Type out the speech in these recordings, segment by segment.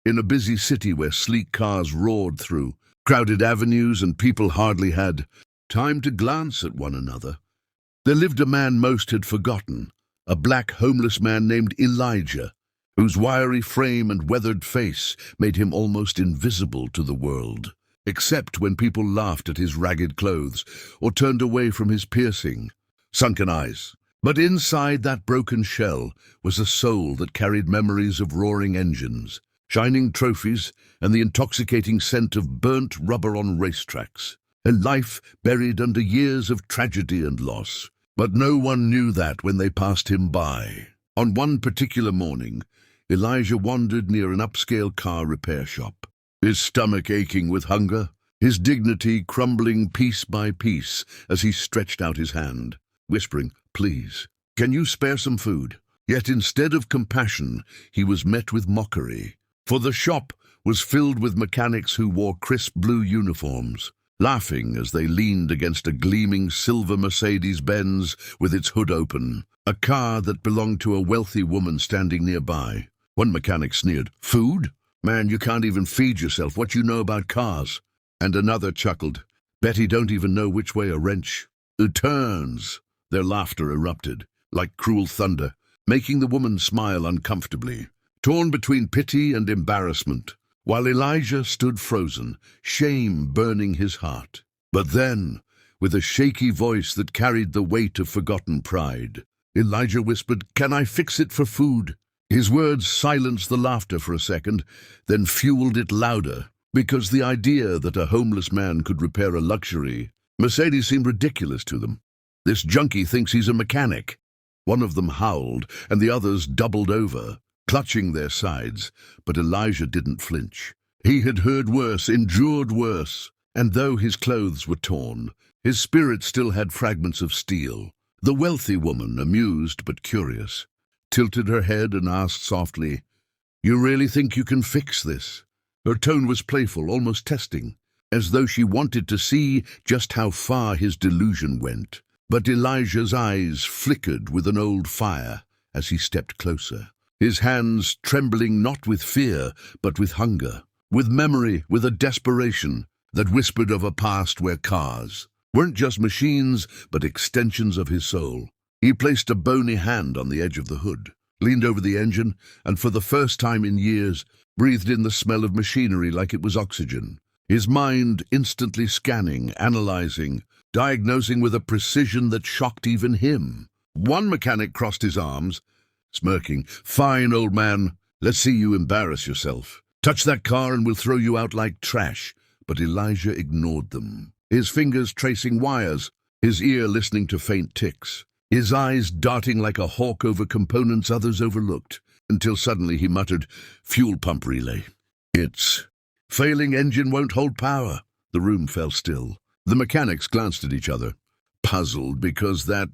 In a busy city where sleek cars roared through crowded avenues and people hardly had time to glance at one another, there lived a man most had forgotten, a black homeless man named Elijah, whose wiry frame and weathered face made him almost invisible to the world, except when people laughed at his ragged clothes or turned away from his piercing, sunken eyes. But inside that broken shell was a soul that carried memories of roaring engines, shining trophies, and the intoxicating scent of burnt rubber on racetracks, a life buried under years of tragedy and loss. But no one knew that when they passed him by. On one particular morning, Elijah wandered near an upscale car repair shop, his stomach aching with hunger, his dignity crumbling piece by piece as he stretched out his hand, whispering, "Please, can you spare some food?" Yet instead of compassion, he was met with mockery, for the shop was filled with mechanics who wore crisp blue uniforms, laughing as they leaned against a gleaming silver Mercedes-Benz with its hood open, a car that belonged to a wealthy woman standing nearby. One mechanic sneered, "Food? Man, you can't even feed yourself. What you know about cars?" And another chuckled, "Bet he don't even know which way a wrench turns." Their laughter erupted, like cruel thunder, making the woman smile uncomfortably, torn between pity and embarrassment, while Elijah stood frozen, shame burning his heart. But then, with a shaky voice that carried the weight of forgotten pride, Elijah whispered, "Can I fix it for food?" His words silenced the laughter for a second, then fueled it louder, because the idea that a homeless man could repair a luxury Mercedes seemed ridiculous to them. "This junkie thinks he's a mechanic." One of them howled, and the others doubled over, clutching their sides, but Elijah didn't flinch. He had heard worse, endured worse, and though his clothes were torn, his spirit still had fragments of steel. The wealthy woman, amused but curious, tilted her head and asked softly, "You really think you can fix this?" Her tone was playful, almost testing, as though she wanted to see just how far his delusion went. But Elijah's eyes flickered with an old fire as he stepped closer, his hands trembling not with fear, but with hunger, with memory, with a desperation that whispered of a past where cars weren't just machines, but extensions of his soul. He placed a bony hand on the edge of the hood, leaned over the engine, and for the first time in years, breathed in the smell of machinery like it was oxygen, his mind instantly scanning, analyzing, diagnosing with a precision that shocked even him. One mechanic crossed his arms, smirking, "Fine, old man, let's see you embarrass yourself. Touch that car and we'll throw you out like trash." But Elijah ignored them, his fingers tracing wires, his ear listening to faint ticks, his eyes darting like a hawk over components others overlooked, until suddenly he muttered, "Fuel pump relay. It's failing, engine won't hold power." The room fell still. The mechanics glanced at each other, puzzled, because that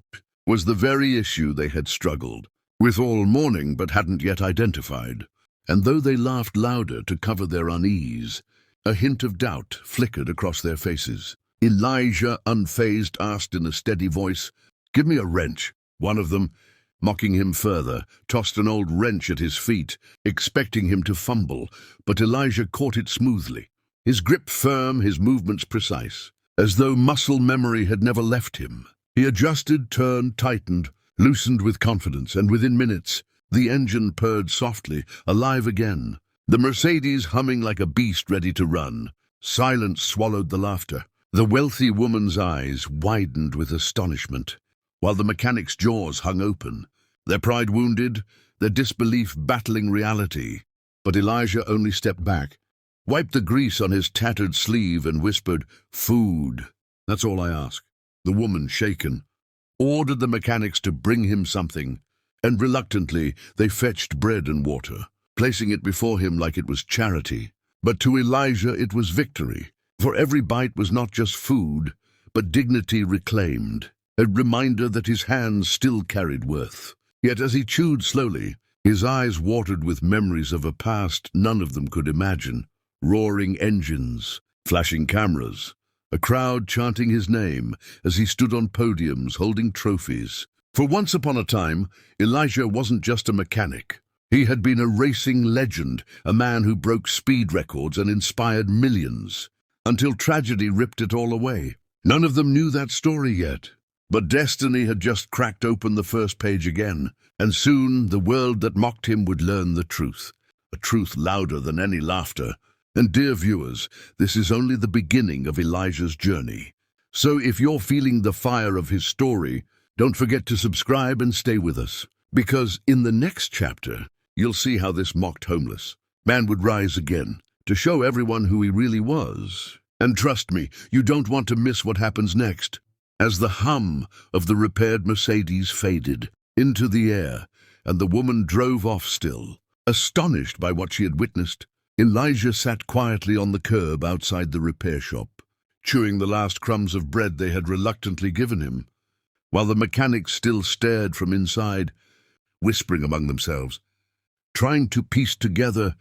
was the very issue they had struggled with all morning but hadn't yet identified. And though they laughed louder to cover their unease, a hint of doubt flickered across their faces. Elijah, unfazed, asked in a steady voice, "Give me a wrench." One of them, mocking him further, tossed an old wrench at his feet, expecting him to fumble, but Elijah caught it smoothly, his grip firm, his movements precise, as though muscle memory had never left him. He adjusted, turned, tightened, loosened with confidence, and within minutes, the engine purred softly, alive again, the Mercedes humming like a beast ready to run. Silence swallowed the laughter. The wealthy woman's eyes widened with astonishment, while the mechanic's jaws hung open, their pride wounded, their disbelief battling reality. But Elijah only stepped back, wiped the grease on his tattered sleeve, and whispered, "Food. That's all I ask." The woman, shaken, ordered the mechanics to bring him something, and reluctantly they fetched bread and water, placing it before him like it was charity. But to Elijah it was victory, for every bite was not just food, but dignity reclaimed, a reminder that his hands still carried worth. Yet as he chewed slowly, his eyes watered with memories of a past none of them could imagine. Roaring engines, flashing cameras, a crowd chanting his name as he stood on podiums holding trophies. For once upon a time, Elijah wasn't just a mechanic. He had been a racing legend, a man who broke speed records and inspired millions, until tragedy ripped it all away. None of them knew that story yet. But destiny had just cracked open the first page again, and soon the world that mocked him would learn the truth, a truth louder than any laughter. And dear viewers, this is only the beginning of Elijah's journey. So if you're feeling the fire of his story, don't forget to subscribe and stay with us, because in the next chapter, you'll see how this mocked homeless man would rise again to show everyone who he really was. And trust me, you don't want to miss what happens next. As the hum of the repaired Mercedes faded into the air and the woman drove off still, astonished by what she had witnessed, Elijah sat quietly on the curb outside the repair shop, chewing the last crumbs of bread they had reluctantly given him, while the mechanics still stared from inside, whispering among themselves, trying to piece together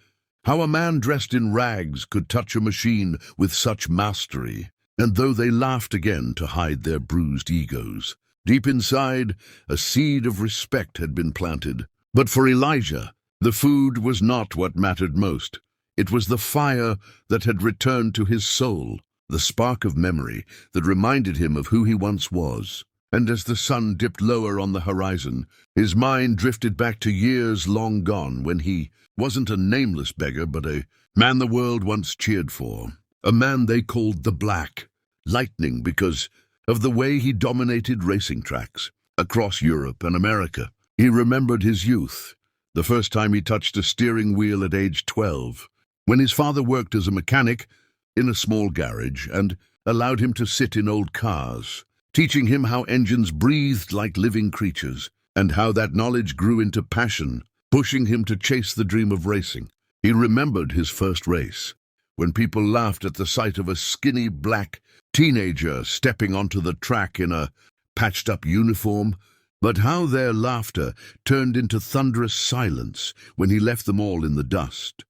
how a man dressed in rags could touch a machine with such mastery. And though they laughed again to hide their bruised egos, deep inside, a seed of respect had been planted. But for Elijah, the food was not what mattered most. It was the fire that had returned to his soul, the spark of memory that reminded him of who he once was. And as the sun dipped lower on the horizon, his mind drifted back to years long gone when he wasn't a nameless beggar, but a man the world once cheered for. A man they called the Black Lightning because of the way he dominated racing tracks across Europe and America. He remembered his youth, the first time he touched a steering wheel at age 12, when his father worked as a mechanic in a small garage and allowed him to sit in old cars, teaching him how engines breathed like living creatures, and how that knowledge grew into passion, pushing him to chase the dream of racing. He remembered his first race, when people laughed at the sight of a skinny black teenager stepping onto the track in a patched-up uniform, but how their laughter turned into thunderous silence when he left them all in the dust.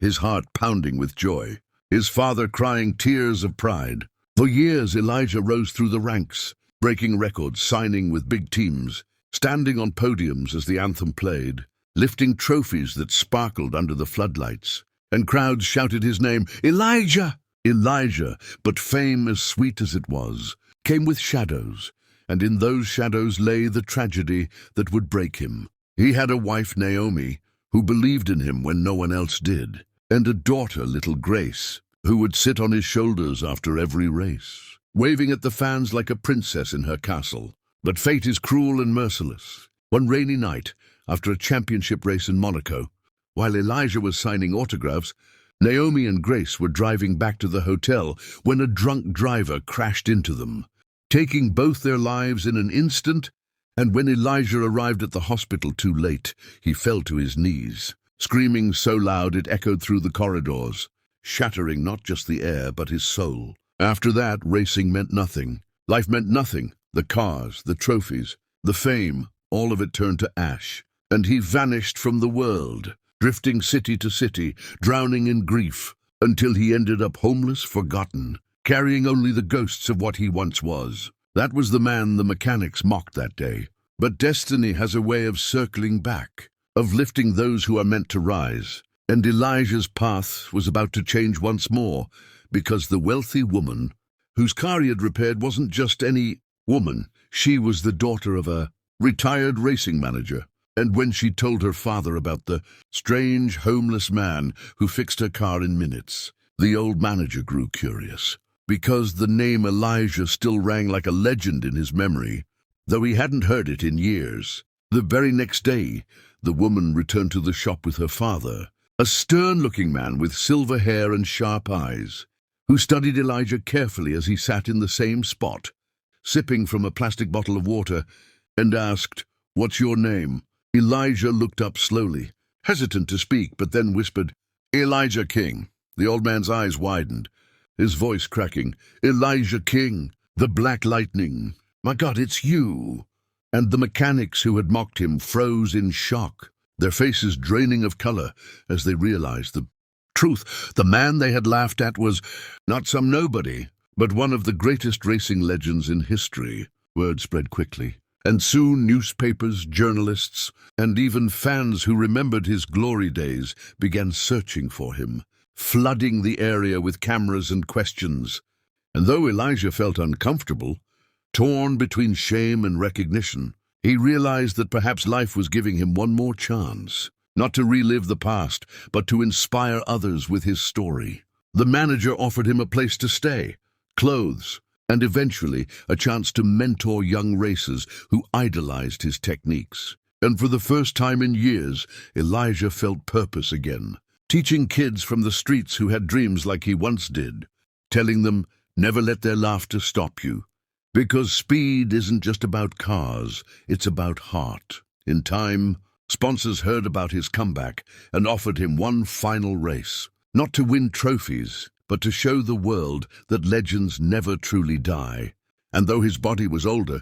His heart pounding with joy, his father crying tears of pride. For years, Elijah rose through the ranks, breaking records, signing with big teams, standing on podiums as the anthem played, lifting trophies that sparkled under the floodlights, and crowds shouted his name, Elijah! Elijah, but fame, as sweet as it was, came with shadows, and in those shadows lay the tragedy that would break him. He had a wife, Naomi, who believed in him when no one else did, and a daughter, little Grace, who would sit on his shoulders after every race, waving at the fans like a princess in her castle. But fate is cruel and merciless. One rainy night, after a championship race in Monaco, while Elijah was signing autographs, Naomi and Grace were driving back to the hotel when a drunk driver crashed into them, taking both their lives in an instant. And when Elijah arrived at the hospital too late, he fell to his knees, screaming so loud it echoed through the corridors, shattering not just the air but his soul. After that, racing meant nothing. Life meant nothing. The cars, the trophies, the fame, all of it turned to ash. And he vanished from the world, drifting city to city, drowning in grief, until he ended up homeless, forgotten, carrying only the ghosts of what he once was. That was the man the mechanics mocked that day. But destiny has a way of circling back, of lifting those who are meant to rise. And Elijah's path was about to change once more, because the wealthy woman whose car he had repaired wasn't just any woman. She was the daughter of a retired racing manager. And when she told her father about the strange, homeless man who fixed her car in minutes, the old manager grew curious, because the name Elijah still rang like a legend in his memory, though he hadn't heard it in years. The very next day, the woman returned to the shop with her father, a stern-looking man with silver hair and sharp eyes, who studied Elijah carefully as he sat in the same spot, sipping from a plastic bottle of water, and asked, "What's your name?" Elijah looked up slowly, hesitant to speak, but then whispered, "Elijah King." The old man's eyes widened, his voice cracking. "Elijah King, the Black Lightning. My God, it's you!" And the mechanics who had mocked him froze in shock, their faces draining of color as they realized the truth. The man they had laughed at was not some nobody, but one of the greatest racing legends in history. Word spread quickly, And soon newspapers, journalists, and even fans who remembered his glory days began searching for him, flooding the area with cameras and questions. And though Elijah felt uncomfortable, torn between shame and recognition, he realized that perhaps life was giving him one more chance, not to relive the past, but to inspire others with his story. The manager offered him a place to stay, clothes, and eventually a chance to mentor young racers who idolized his techniques. And for the first time in years, Elijah felt purpose again, teaching kids from the streets who had dreams like he once did, telling them, never let their laughter stop you. Because speed isn't just about cars, it's about heart. In time, sponsors heard about his comeback and offered him one final race, not to win trophies, but to show the world that legends never truly die. And though his body was older,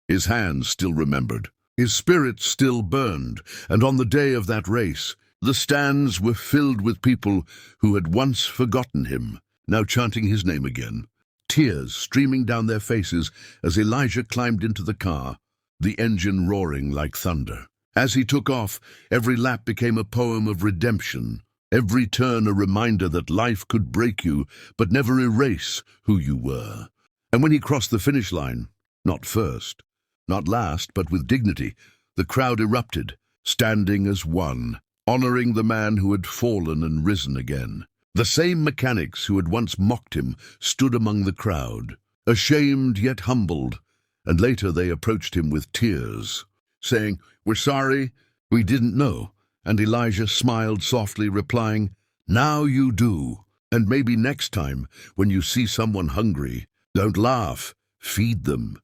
his hands still remembered. His spirit still burned, and on the day of that race, the stands were filled with people who had once forgotten him, now chanting his name again. Tears streaming down their faces as Elijah climbed into the car, the engine roaring like thunder. As he took off, every lap became a poem of redemption, every turn a reminder that life could break you, but never erase who you were. And when he crossed the finish line, not first, not last, but with dignity, the crowd erupted, standing as one, honoring the man who had fallen and risen again. The same mechanics who had once mocked him stood among the crowd, ashamed yet humbled, and later they approached him with tears, saying, "We're sorry, we didn't know." And Elijah smiled softly, replying, "Now you do. And maybe next time, when you see someone hungry, don't laugh, feed them."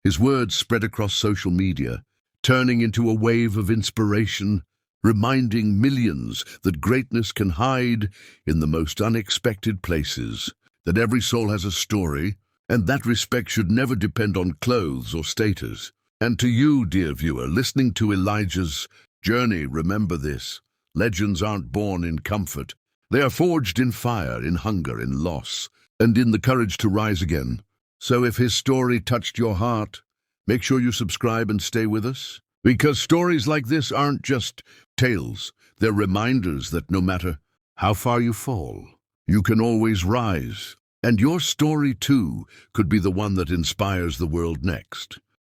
His words spread across social media, turning into a wave of inspiration, reminding millions that greatness can hide in the most unexpected places, that every soul has a story, and that respect should never depend on clothes or status. And to you, dear viewer, listening to Elijah's journey, remember this: legends aren't born in comfort. They are forged in fire, in hunger, in loss, and in the courage to rise again. So if his story touched your heart, make sure you subscribe and stay with us. Because stories like this aren't just tales, they're reminders that no matter how far you fall, you can always rise. And your story, too, could be the one that inspires the world next.